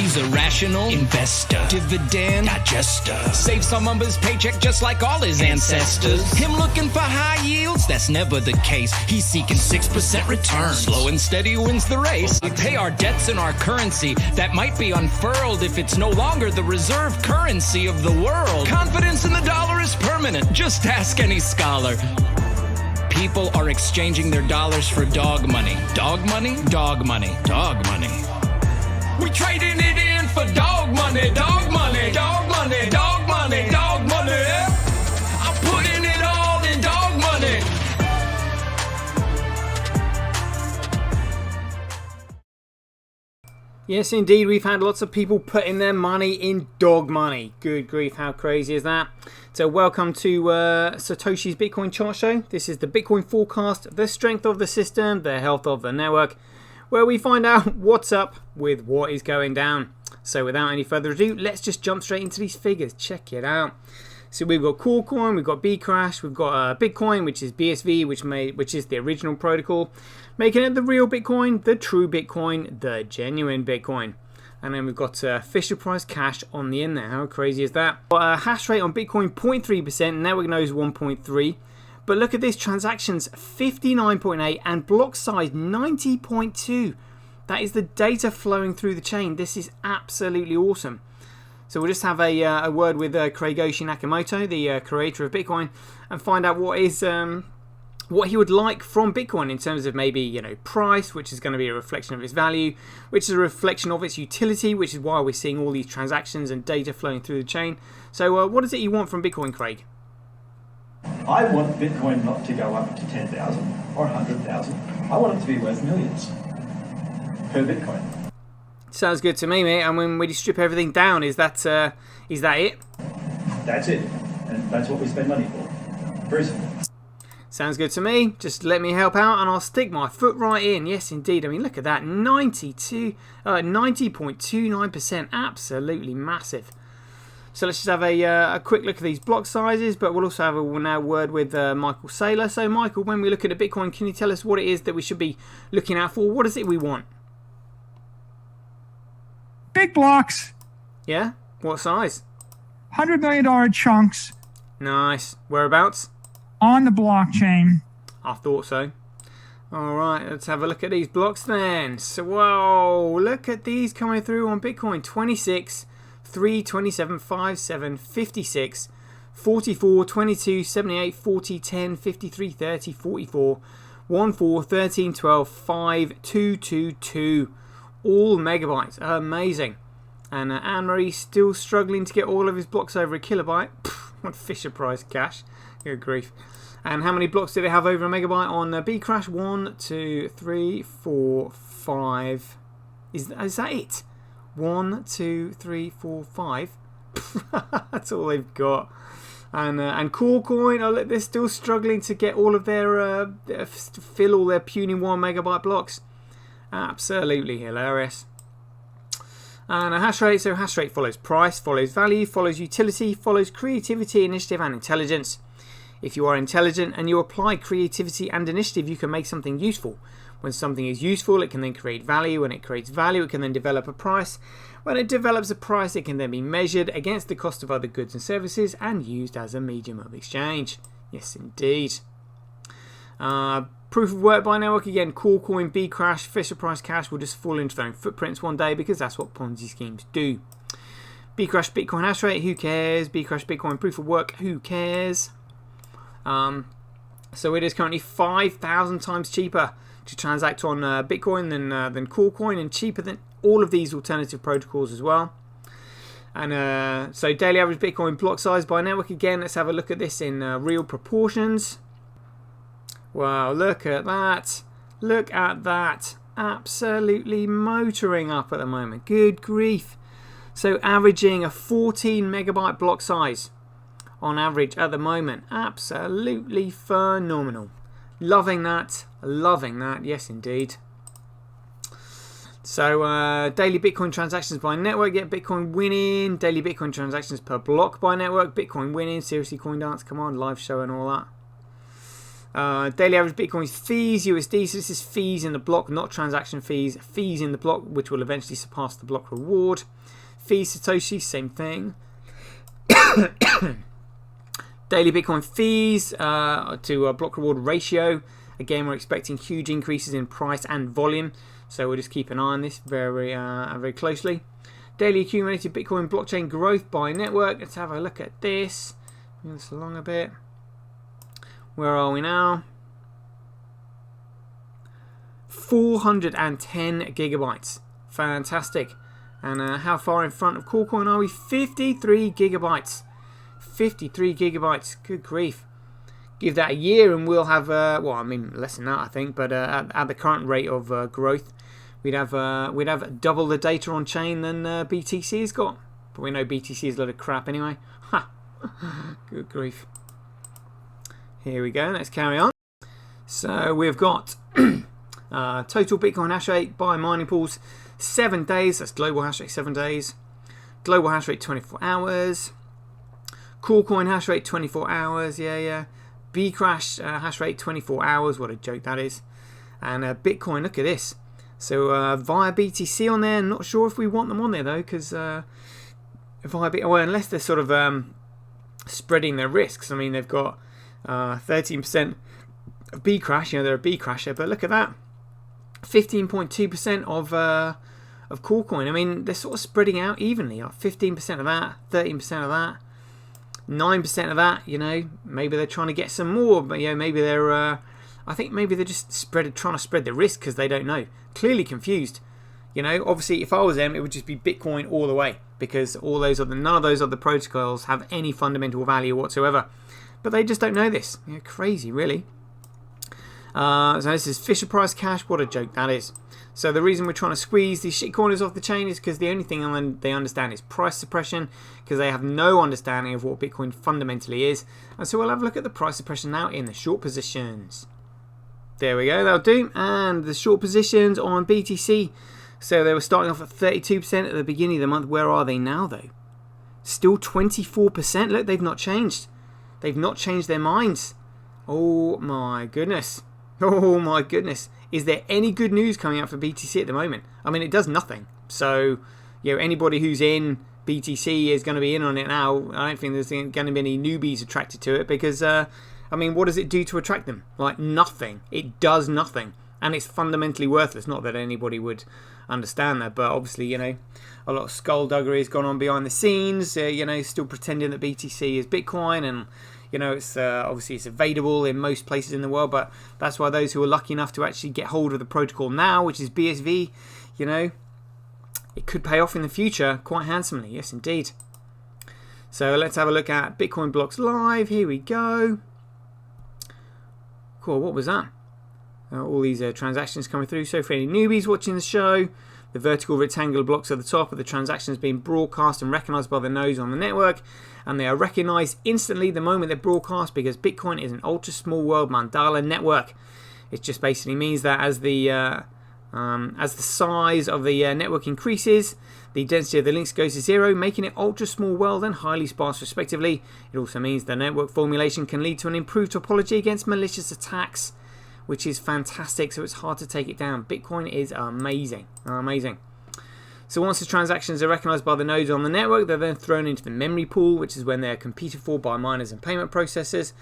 He's a rational investor, dividend digester. Saves some of his paycheck just like all his ancestors. Him looking for high yields, that's never the case. He's seeking 6% return. Slow and steady wins the race. We pay our debts in our currency that might be unfurled if it's no longer the reserve currency of the world. Confidence in the dollar is permanent. Just ask any scholar. People are exchanging their dollars for dog money. Dog money? Dog money. Dog money. We trading it in for dog money. Dog money. Dog money. Dog money. Dog money. I'm putting it all in dog money. Yes, indeed, we've had lots of people putting their money in dog money. Good grief, how crazy is that? So welcome to Satoshi's Bitcoin Chart Show. This is the Bitcoin forecast, the strength of the system, the health of the network, where we find out what's up with what is going down. So without any further ado, let's just jump straight into these figures. Check it out. So we've got Coolcoin, we've got Bcrash, we've got Bitcoin, which is BSV, which is the original protocol, making it the real Bitcoin, the true Bitcoin, the genuine Bitcoin. And then we've got Fisher Price Cash on the end there. How crazy is that? Hash rate on Bitcoin 0.3%, network nodes 1.3. But look at this, transactions 59.8 and block size 90.2. That is the data flowing through the chain. This is absolutely awesome. So we'll just have a word with Kreigoshi Nakamoto, the creator of Bitcoin, and find out what he would like from Bitcoin in terms of maybe, price, which is going to be a reflection of its value, which is a reflection of its utility, which is why we're seeing all these transactions and data flowing through the chain. So what is it you want from Bitcoin, Craig? I want Bitcoin not to go up to 10,000 or 100,000. I want it to be worth millions per Bitcoin. Sounds good to me, mate. And when we strip everything down, is that it? That's it. And that's what we spend money for. Very simple. Sounds good to me. Just let me help out and I'll stick my foot right in. Yes, indeed. I mean, look at that. 90.29%. Absolutely massive. So let's just have a quick look at these block sizes, but we'll also have a word with Michael Saylor. So, Michael, when we look at a Bitcoin, can you tell us what it is that we should be looking out for? What is it we want? Big blocks. Yeah? What size? $100 million chunks. Nice. Whereabouts? On the blockchain. I thought so. Alright, let's have a look at these blocks then. So, whoa, look at these coming through on Bitcoin. 26, 3, 27, 5, 7, 56, 44, 22, 78, 40, 10, 53, 30, 44, 1, 4, 13, 12, 5, 2, 2, 2. All megabytes. Amazing. And Anne-Marie still struggling to get all of his blocks over a kilobyte. What Fisher Price Cash. Good grief. And how many blocks do they have over a megabyte on Bcrash? 1, 2, 3, 4, 5. Is that it? 1, 2, 3, 4, 5. That's all they've got. And Coolcoin, oh look, they're still struggling to get all of their fill all their puny 1 megabyte blocks. Absolutely hilarious. And a hash rate. So hash rate follows price, follows value, follows utility, follows creativity, initiative, and intelligence. If you are intelligent and you apply creativity and initiative, you can make something useful. When something is useful, it can then create value. When it creates value, it can then develop a price. When it develops a price, it can then be measured against the cost of other goods and services and used as a medium of exchange. Yes, indeed. Proof of work by network, again, Coolcoin, Bcrash, Fisher Price Cash will just fall into their own footprints one day because that's what Ponzi schemes do. Bcrash Bitcoin hash rate, who cares? Bcrash Bitcoin proof of work, who cares? So it is currently 5,000 times cheaper to transact on Bitcoin than Coolcoin, and cheaper than all of these alternative protocols as well. And so daily average Bitcoin block size by network, again, let's have a look at this in real proportions. Wow, look at that. Look at that. Absolutely motoring up at the moment. Good grief. So averaging a 14 megabyte block size on average at the moment. Absolutely phenomenal. Loving that. Loving that. Yes, indeed. So daily Bitcoin transactions by network. Get Bitcoin winning. Daily Bitcoin transactions per block by network. Bitcoin winning. Seriously, CoinDance. Come on, live show and all that. Daily average Bitcoin fees, USD. So this is fees in the block, not transaction fees. Fees in the block, which will eventually surpass the block reward. Fees Satoshi, same thing. Daily Bitcoin fees to block reward ratio. Again, we're expecting huge increases in price and volume, so we'll just keep an eye on this very closely. Daily accumulated Bitcoin blockchain growth by network. Let's have a look at this. Move this along a bit. Where are we now? 410 gigabytes. Fantastic. And how far in front of Coolcoin are we? 53 gigabytes. 53 gigabytes. Good grief. Give that a year and we'll have, well, I mean, less than that, I think, but at the current rate of growth, we'd have double the data on chain than BTC has got. But we know BTC is a lot of crap anyway. Ha! Good grief. Here we go. Let's carry on. So we've got total Bitcoin hash rate by mining pools 7 days. That's global hash rate 7 days. Global hash rate 24 hours. Coolcoin hash rate 24 hours. Yeah. Bcrash hash rate 24 hours. What a joke that is. And Bitcoin. Look at this. So via BTC on there. Not sure if we want them on there though, because via unless they're sort of spreading their risks. I mean, they've got 13% of Bcrash. You know, they're a Bcrasher, but look at that. 15.2% of Coolcoin. I mean, they're sort of spreading out evenly. Like 15% of that, 13% of that, 9% of that. You know, maybe they're trying to get some more, but maybe they're. I think maybe they're just trying to spread the risk because they don't know. Clearly confused. You know, obviously, if I was them, it would just be Bitcoin all the way because none of those other protocols have any fundamental value whatsoever. But they just don't know this. Crazy, really. So this is Fisher Price Cash. What a joke that is. So the reason we're trying to squeeze these shitcoiners off the chain is because the only thing they understand is price suppression, because they have no understanding of what Bitcoin fundamentally is. And so we'll have a look at the price suppression now in the short positions. There we go, that'll do. And the short positions on BTC. So they were starting off at 32% at the beginning of the month. Where are they now, though? Still 24%. Look, they've not changed. They've not changed their minds. Oh my goodness. Oh my goodness. Is there any good news coming out for BTC at the moment? I mean, it does nothing. So, anybody who's in BTC is going to be in on it now. I don't think there's going to be any newbies attracted to it because, I mean, what does it do to attract them? Like, nothing. It does nothing. And it's fundamentally worthless. Not that anybody would understand that, but obviously, a lot of skullduggery has gone on behind the scenes, still pretending that BTC is Bitcoin, and it's obviously it's available in most places in the world, but that's why those who are lucky enough to actually get hold of the protocol now, which is BSV, it could pay off in the future quite handsomely. Yes, indeed. So let's have a look at Bitcoin Blocks Live. Here we go. Cool, what was that? All these transactions coming through. So for any newbies watching the show, the vertical rectangular blocks at the top of the transactions being broadcast and recognized by the nodes on the network, and they are recognized instantly the moment they're broadcast because Bitcoin is an ultra small world mandala network. It just basically means that as the size of the network increases, the density of the links goes to zero, making it ultra small world and highly sparse respectively. It also means the network formulation can lead to an improved topology against malicious attacks, which is fantastic, so it's hard to take it down. Bitcoin is amazing. Amazing. So once the transactions are recognized by the nodes on the network, they're then thrown into the memory pool, which is when they're competed for by miners and payment processors.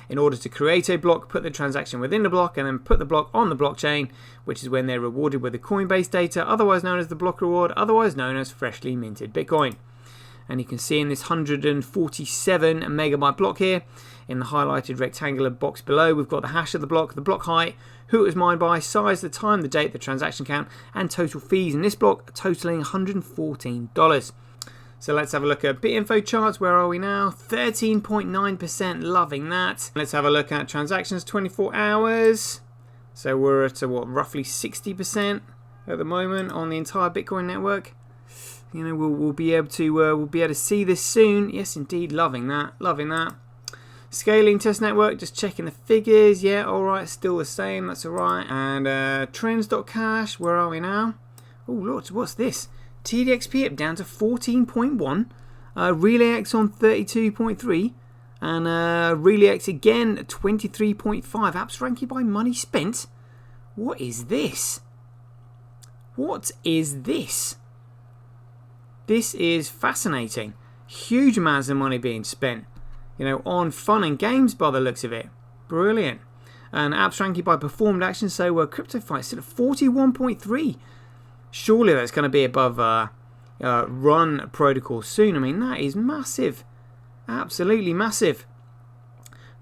In order to create a block, put the transaction within the block, and then put the block on the blockchain, which is when they're rewarded with the Coinbase data, otherwise known as the block reward, otherwise known as freshly minted Bitcoin. And you can see in this 147 megabyte block here, in the highlighted rectangular box below, we've got the hash of the block height, who it was mined by, size, the time, the date, the transaction count, and total fees in this block, totaling $114. So let's have a look at BitInfo charts. Where are we now? 13.9%, loving that. Let's have a look at transactions 24 hours. So we're at roughly 60% at the moment on the entire Bitcoin network. We'll be able to see this soon. Yes, indeed, loving that, loving that. Scaling test network, just checking the figures. Yeah, all right, still the same. That's all right. And trends.cash, where are we now? Oh, look, what's this? TDXP up down to 14.1. RelayX on 32.3. And ReliX again, 23.5. Apps ranking by money spent. What is this? What is this? This is fascinating. Huge amounts of money being spent, you know, on fun and games by the looks of it. Brilliant. And apps ranking by performed action. So CryptoFight still at 41.3. Surely that's going to be above Run Protocol soon. I mean, that is massive. Absolutely massive.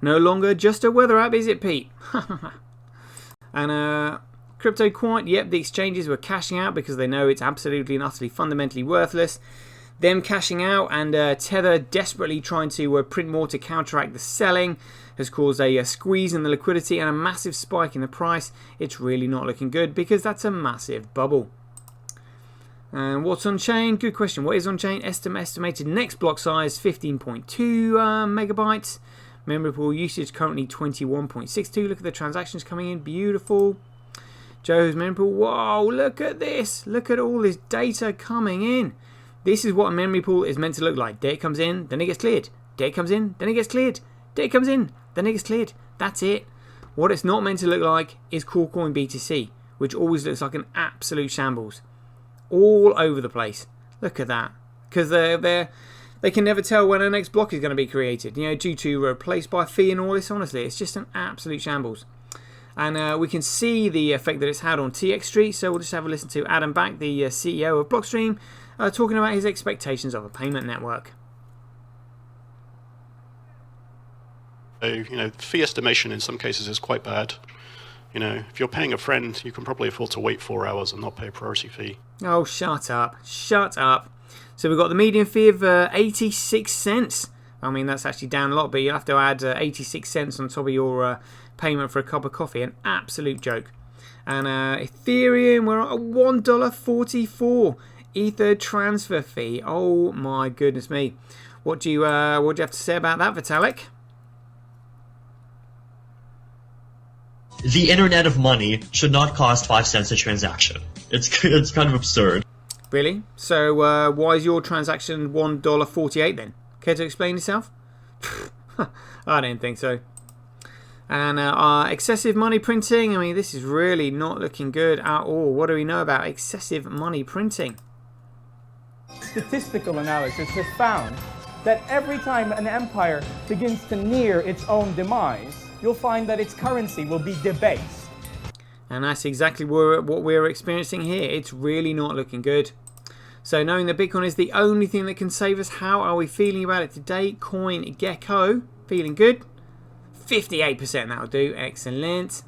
No longer just a weather app, is it, Pete? And CryptoQuant, yep, the exchanges were cashing out because they know it's absolutely and utterly fundamentally worthless. Them cashing out and Tether desperately trying to print more to counteract the selling has caused a squeeze in the liquidity and a massive spike in the price. It's really not looking good because that's a massive bubble. And what's on chain? Good question. What is on chain? Estimated next block size 15.2 megabytes. Memory pool usage currently 21.62. Look at the transactions coming in. Beautiful. Joe's memory pool. Whoa, look at this. Look at all this data coming in. This is what a memory pool is meant to look like. Data comes in, then it gets cleared. Data comes in, then it gets cleared. Data comes in, then it gets cleared. That's it. What it's not meant to look like is Coolcoin BTC, which always looks like an absolute shambles. All over the place. Look at that. Because they can never tell when the next block is going to be created. You know, due to replaced by fee and all this. Honestly, it's just an absolute shambles. And we can see the effect that it's had on TX Street. So we'll just have a listen to Adam Back, the CEO of Blockstream, talking about his expectations of a payment network. So, you know, fee estimation in some cases is quite bad. You know, if you're paying a friend, you can probably afford to wait 4 hours and not pay a priority fee. Oh, shut up. Shut up. So we've got the median fee of 86 cents. I mean, that's actually down a lot, but you'll have to add 86 cents on top of your payment for a cup of coffee. An absolute joke. And Ethereum, we're at $1.44 Ether transfer fee. Oh, my goodness me. What do you have to say about that, Vitalik? The internet of money should not cost 5 cents a transaction. It's kind of absurd. Really? So why is your transaction $1.48 then? Care to explain yourself? I don't think so. And excessive money printing. I mean, this is really not looking good at all. What do we know about excessive money printing? Statistical analysis has found that every time an empire begins to near its own demise, you'll find that its currency will be debased. And that's exactly what we're experiencing here. It's really not looking good. So knowing that Bitcoin is the only thing that can save us, how are we feeling about it today? CoinGecko, feeling good. 58%, that'll do. Excellent.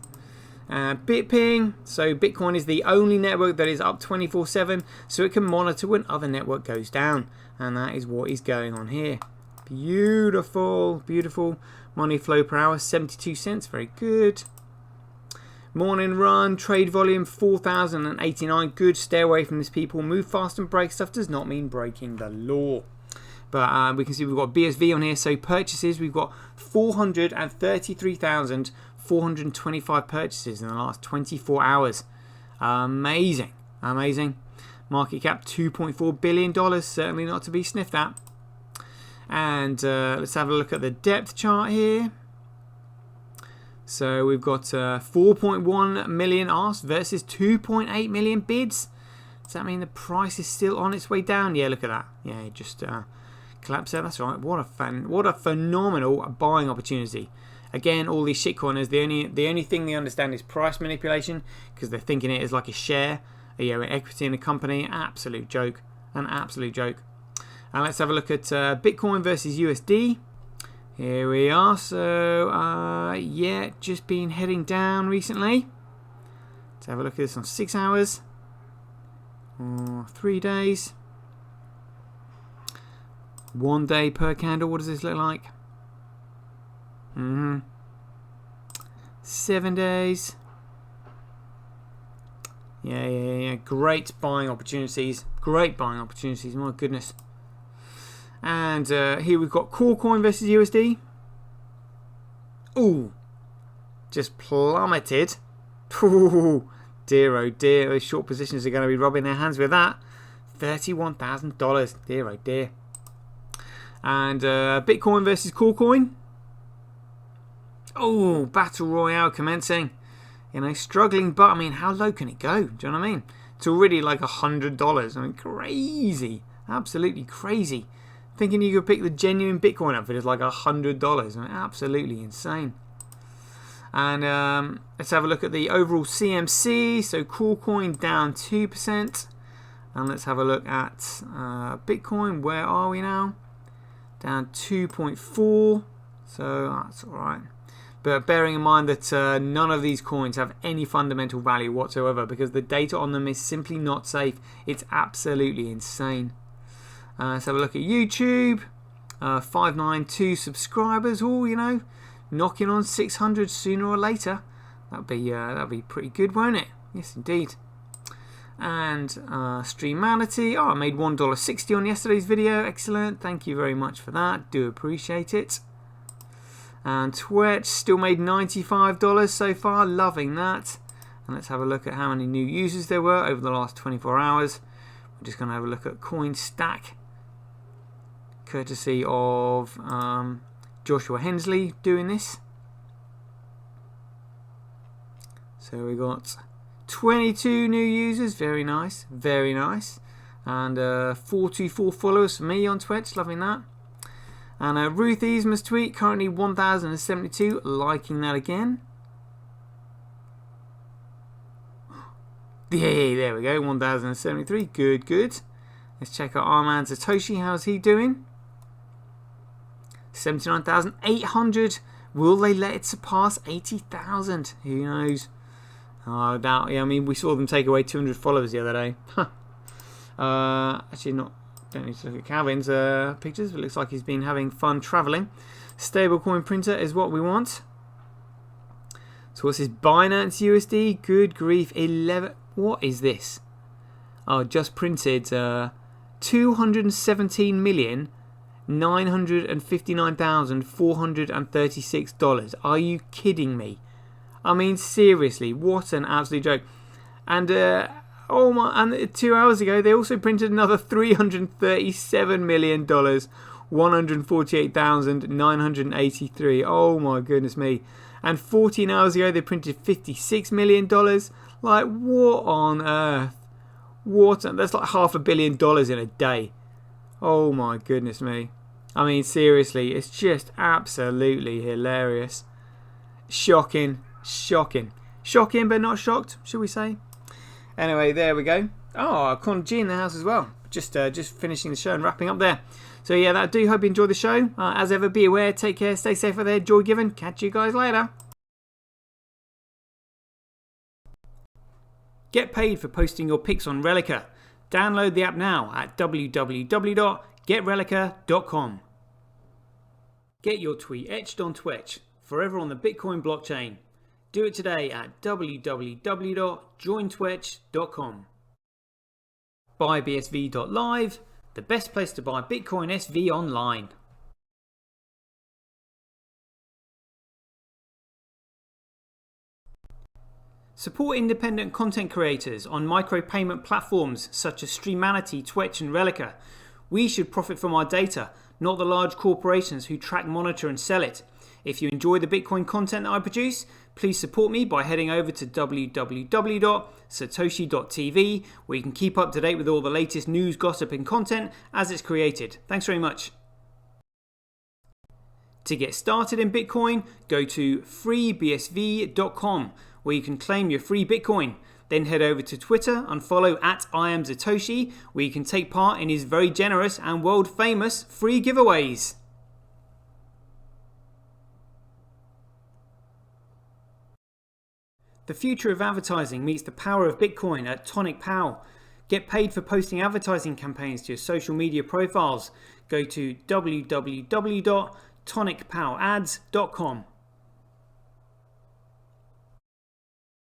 BitPing, so Bitcoin is the only network that is up 24/7, so it can monitor when other network goes down. And that is what is going on here. Beautiful, beautiful. Money flow per hour, 72 cents. Very good. Morning run, trade volume 4,089. Good. Stay away from this, people. Move fast and break stuff does not mean breaking the law. But we can see we've got BSV on here. So purchases, we've got 433,425 purchases in the last 24 hours. Amazing. Amazing. Market cap $2.4 billion. Certainly not to be sniffed at. And let's have a look at the depth chart here. So we've got 4.1 million asks versus 2.8 million bids. Does that mean the price is still on its way down? Yeah, look at that. Yeah, it just collapsed there. That's right. What a phenomenal buying opportunity. Again, all these shitcoiners, the only thing they understand is price manipulation because they're thinking it is like a share, an equity in a company. Absolute joke. An absolute joke. And let's have a look at Bitcoin versus USD. Here we are. So, yeah, just been heading down recently. Let's have a look at this on 6 hours. Or 3 days. 1 day per candle. What does this look like? 7 days. Yeah. Great buying opportunities. Great buying opportunities. My goodness. And here we've got Coolcoin versus USD. Ooh. Just plummeted. Ooh. Dear oh dear. Those short positions are going to be rubbing their hands with that. $31,000. Dear oh dear. And Bitcoin versus Coolcoin. Oh, Battle Royale commencing. You know, struggling, but I mean, how low can it go? Do you know what I mean? It's already like $100. I mean, crazy. Absolutely crazy. Thinking you could pick the genuine Bitcoin up for just like $100. I mean, absolutely insane. And let's have a look at the overall CMC. So KuCoin down 2%. And let's have a look at Bitcoin. Where are we now? Down 2.4. So that's all right. But bearing in mind that none of these coins have any fundamental value whatsoever because the data on them is simply not safe. It's absolutely insane. Let's have a look at YouTube. 592 subscribers. Oh, you know, knocking on 600 sooner or later. That'd be pretty good, won't it? Yes, indeed. And Streamality. Oh, I made $1.60 on yesterday's video. Excellent. Thank you very much for that. Do appreciate it. And Twitch still made $95 so far. Loving that. And let's have a look at how many new users there were over the last 24 hours. We're just going to have a look at CoinStack, courtesy of Joshua Hensley doing this. So we got 22 new users. Very nice. Very nice. And 424 followers for me on Twitch. Loving that. And Ruth Easma's tweet, currently 1,072, liking that again. Yeah, there we go, 1,073, good, good. Let's check out Armand Satoshi, how's he doing? 79,800, will they let it surpass 80,000? Who knows? I doubt, yeah, I mean, we saw them take away 200 followers the other day. Actually not. Don't need to look at Calvin's pictures, but it looks like he's been having fun travelling. Stablecoin printer is what we want. So what's this? Binance USD? Good grief. 11. What is this? Oh, just printed $217,959,436. Are you kidding me? I mean, seriously, what an absolute joke. And oh my! And 2 hours ago, they also printed another $337 million, 148,983. Oh my goodness me! And 14 hours ago, they printed $56 million. Like, what on earth? That's like $500 million in a day. Oh my goodness me! I mean, seriously, it's just absolutely hilarious. Shocking, shocking, shocking, but not shocked, shall we say? Anyway, there we go. Oh, Con G in the house as well. Just finishing the show and wrapping up there. So yeah, that do. Hope you enjoyed the show. As ever, be aware, take care, stay safe out there, joy given. Catch you guys later. Get paid for posting your pics on Relica. Download the app now at www.getrelica.com. Get your tweet etched on Twitch, forever on the Bitcoin blockchain. Do it today at www.jointwitch.com. BuyBSV.live, the best place to buy Bitcoin SV online. Support independent content creators on micropayment platforms such as Streamality, Twitch and Relica. We should profit from our data, not the large corporations who track, monitor and sell it. If you enjoy the Bitcoin content that I produce, please support me by heading over to www.satoshi.tv, where you can keep up to date with all the latest news, gossip and content as it's created. Thanks very much. To get started in Bitcoin, go to freebsv.com, where you can claim your free Bitcoin. Then head over to Twitter and follow @IamSatoshi, where you can take part in his very generous and world famous free giveaways. The future of advertising meets the power of Bitcoin at Tonic Pow. Get paid for posting advertising campaigns to your social media profiles. Go to www.tonicpowads.com.